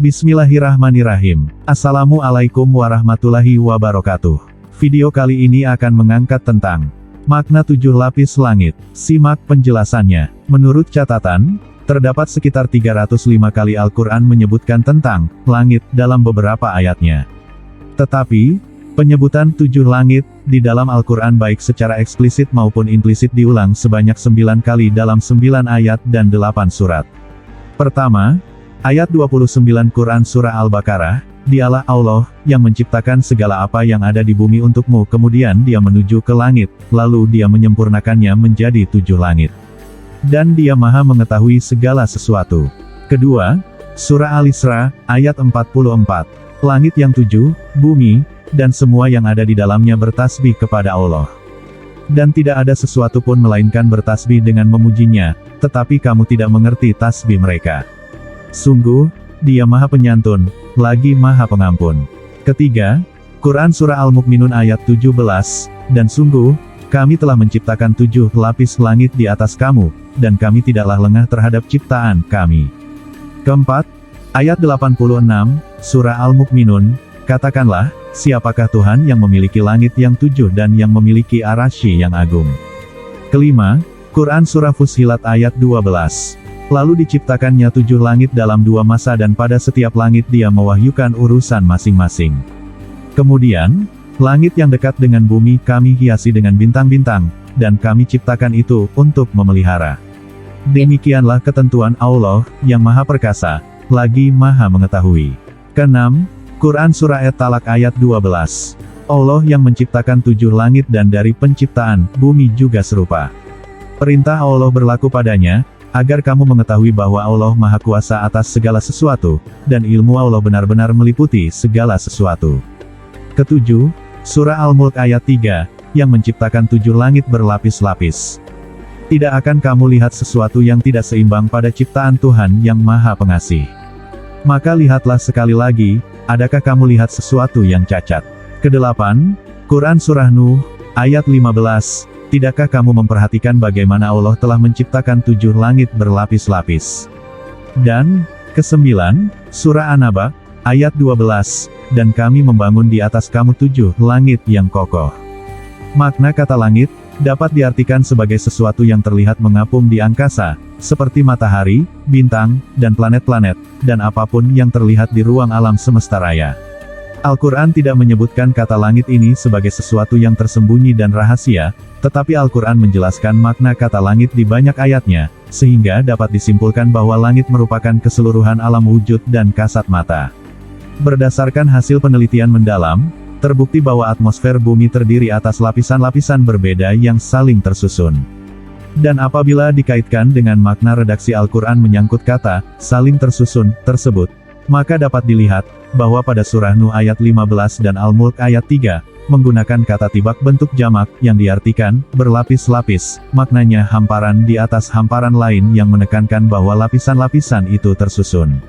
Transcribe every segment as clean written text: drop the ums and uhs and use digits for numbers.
Bismillahirrahmanirrahim. Assalamualaikum warahmatullahi wabarakatuh. Video kali ini akan mengangkat tentang makna 7 lapis langit. Simak penjelasannya. Menurut catatan, terdapat sekitar 305 kali Al-Quran menyebutkan tentang langit dalam beberapa ayatnya. Tetapi, penyebutan 7 langit di dalam Al-Quran baik secara eksplisit maupun implisit diulang sebanyak 9 kali dalam 9 ayat dan 8 surat. Pertama, ayat 29 Quran Surah Al-Baqarah, Dialah Allah, yang menciptakan segala apa yang ada di bumi untukmu, kemudian Dia menuju ke langit, lalu Dia menyempurnakannya menjadi 7 langit. Dan Dia Maha mengetahui segala sesuatu. Kedua, Surah Al-Isra, ayat 44. Langit yang 7, bumi, dan semua yang ada di dalamnya bertasbih kepada Allah. Dan tidak ada sesuatu pun melainkan bertasbih dengan memujinya, tetapi kamu tidak mengerti tasbih mereka. Sungguh, Dia Maha Penyantun, lagi Maha Pengampun. Ketiga, Quran Surah Al-Mu'minun ayat 17, dan sungguh, kami telah menciptakan 7 lapis langit di atas kamu, dan kami tidaklah lengah terhadap ciptaan kami. Keempat, ayat 86, Surah Al-Mu'minun, katakanlah, siapakah Tuhan yang memiliki langit yang 7 dan yang memiliki arasy yang agung? Kelima, Quran Surah Fussilat ayat 12. Lalu diciptakannya 7 langit dalam 2 masa dan pada setiap langit Dia mewahyukan urusan masing-masing. Kemudian, langit yang dekat dengan bumi kami hiasi dengan bintang-bintang, dan kami ciptakan itu untuk memelihara. Demikianlah ketentuan Allah, yang Maha Perkasa, lagi Maha Mengetahui. Keenam, Quran Surah At-Talaq ayat 12. Allah yang menciptakan 7 langit dan dari penciptaan, bumi juga serupa. Perintah Allah berlaku padanya, agar kamu mengetahui bahwa Allah Maha Kuasa atas segala sesuatu, dan ilmu Allah benar-benar meliputi segala sesuatu. Ketujuh, Surah Al-Mulk ayat 3, yang menciptakan 7 langit berlapis-lapis. Tidak akan kamu lihat sesuatu yang tidak seimbang pada ciptaan Tuhan yang Maha Pengasih. Maka lihatlah sekali lagi, adakah kamu lihat sesuatu yang cacat? Kedelapan, Quran Surah Nuh, ayat 15, tidakkah kamu memperhatikan bagaimana Allah telah menciptakan 7 langit berlapis-lapis? Dan, kesembilan, Surah An-Naba, ayat 12, dan kami membangun di atas kamu 7 langit yang kokoh. Makna kata langit, dapat diartikan sebagai sesuatu yang terlihat mengapung di angkasa, seperti matahari, bintang, dan planet-planet, dan apapun yang terlihat di ruang alam semesta raya. Al-Quran tidak menyebutkan kata langit ini sebagai sesuatu yang tersembunyi dan rahasia, tetapi Al-Quran menjelaskan makna kata langit di banyak ayatnya, sehingga dapat disimpulkan bahwa langit merupakan keseluruhan alam wujud dan kasat mata. Berdasarkan hasil penelitian mendalam, terbukti bahwa atmosfer bumi terdiri atas lapisan-lapisan berbeda yang saling tersusun. Dan apabila dikaitkan dengan makna redaksi Al-Quran menyangkut kata, saling tersusun, tersebut, maka dapat dilihat, bahwa pada surah Nuh ayat 15 dan Al-Mulk ayat 3, menggunakan kata tibak bentuk jamak, yang diartikan, berlapis-lapis, maknanya hamparan di atas hamparan lain yang menekankan bahwa lapisan-lapisan itu tersusun.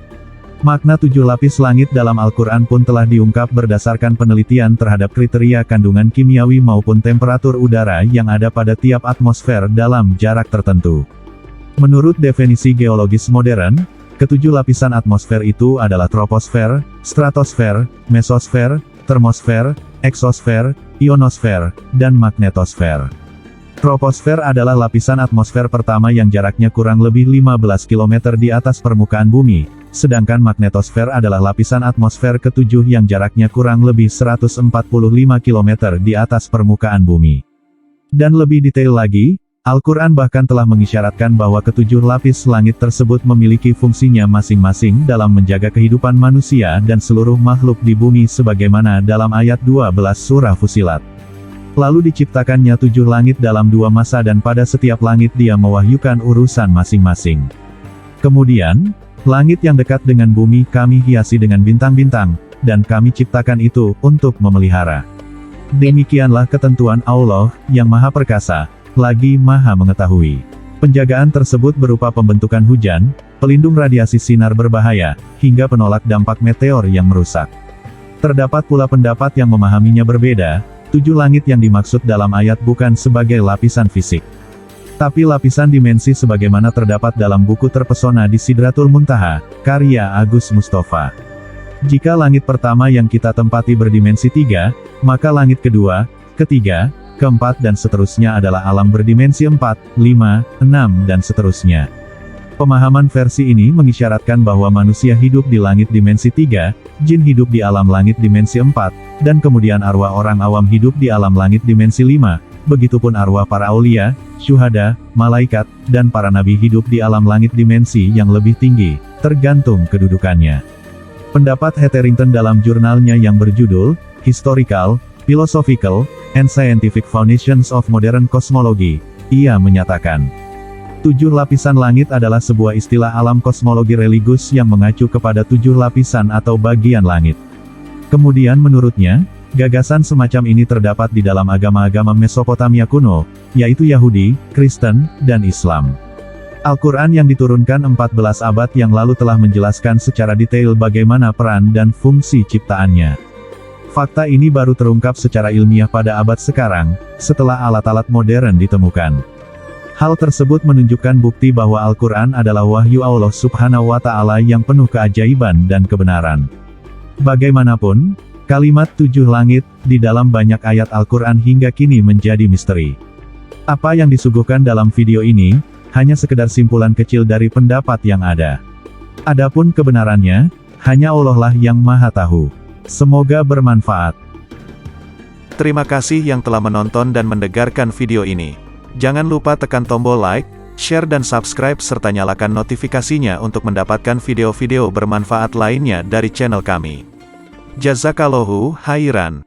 Makna 7 lapis langit dalam Al-Quran pun telah diungkap berdasarkan penelitian terhadap kriteria kandungan kimiawi maupun temperatur udara yang ada pada tiap atmosfer dalam jarak tertentu. Menurut definisi geologis modern, ketujuh lapisan atmosfer itu adalah troposfer, stratosfer, mesosfer, termosfer, eksosfer, ionosfer, dan magnetosfer. Troposfer adalah lapisan atmosfer pertama yang jaraknya kurang lebih 15 km di atas permukaan bumi, sedangkan magnetosfer adalah lapisan atmosfer ketujuh yang jaraknya kurang lebih 145 km di atas permukaan bumi. Dan lebih detail lagi, Al-Quran bahkan telah mengisyaratkan bahwa ketujuh lapis langit tersebut memiliki fungsinya masing-masing dalam menjaga kehidupan manusia dan seluruh makhluk di bumi sebagaimana dalam ayat 12 surah Fussilat. Lalu diciptakannya 7 langit dalam 2 masa dan pada setiap langit Dia mewahyukan urusan masing-masing. Kemudian, langit yang dekat dengan bumi kami hiasi dengan bintang-bintang, dan kami ciptakan itu untuk memelihara. Demikianlah ketentuan Allah, yang Maha Perkasa, lagi Maha Mengetahui. Penjagaan tersebut berupa pembentukan hujan, pelindung radiasi sinar berbahaya, hingga penolak dampak meteor yang merusak. Terdapat pula pendapat yang memahaminya berbeda, 7 langit yang dimaksud dalam ayat bukan sebagai lapisan fisik, Tapi lapisan dimensi sebagaimana terdapat dalam buku Terpesona di Sidratul Muntaha, karya Agus Mustafa. Jika langit pertama yang kita tempati berdimensi 3, maka langit kedua, ketiga, keempat dan seterusnya adalah alam berdimensi 4, 5, 6 dan seterusnya. Pemahaman versi ini mengisyaratkan bahwa manusia hidup di langit dimensi 3, jin hidup di alam langit dimensi 4, dan kemudian arwah orang awam hidup di alam langit dimensi 5, begitupun arwah para aulia, syuhada, malaikat, dan para nabi hidup di alam langit dimensi yang lebih tinggi, tergantung kedudukannya. Pendapat Hetherington dalam jurnalnya yang berjudul, Historical, Philosophical, and Scientific Foundations of Modern Cosmology, ia menyatakan, 7 lapisan langit adalah sebuah istilah alam kosmologi religius yang mengacu kepada 7 lapisan atau bagian langit. Kemudian menurutnya, gagasan semacam ini terdapat di dalam agama-agama Mesopotamia kuno, yaitu Yahudi, Kristen, dan Islam. Al-Quran yang diturunkan 14 abad yang lalu telah menjelaskan secara detail bagaimana peran dan fungsi ciptaannya. Fakta ini baru terungkap secara ilmiah pada abad sekarang, setelah alat-alat modern ditemukan. Hal tersebut menunjukkan bukti bahwa Al-Quran adalah wahyu Allah Subhanahu wa Ta'ala yang penuh keajaiban dan kebenaran. Bagaimanapun, kalimat 7 langit di dalam banyak ayat Al-Quran hingga kini menjadi misteri. Apa yang disuguhkan dalam video ini hanya sekedar simpulan kecil dari pendapat yang ada. Adapun kebenarannya, hanya Allah lah yang Maha Tahu. Semoga bermanfaat. Terima kasih yang telah menonton dan mendengarkan video ini. Jangan lupa tekan tombol like, share dan subscribe serta nyalakan notifikasinya untuk mendapatkan video-video bermanfaat lainnya dari channel kami. Jazakallahu khairan.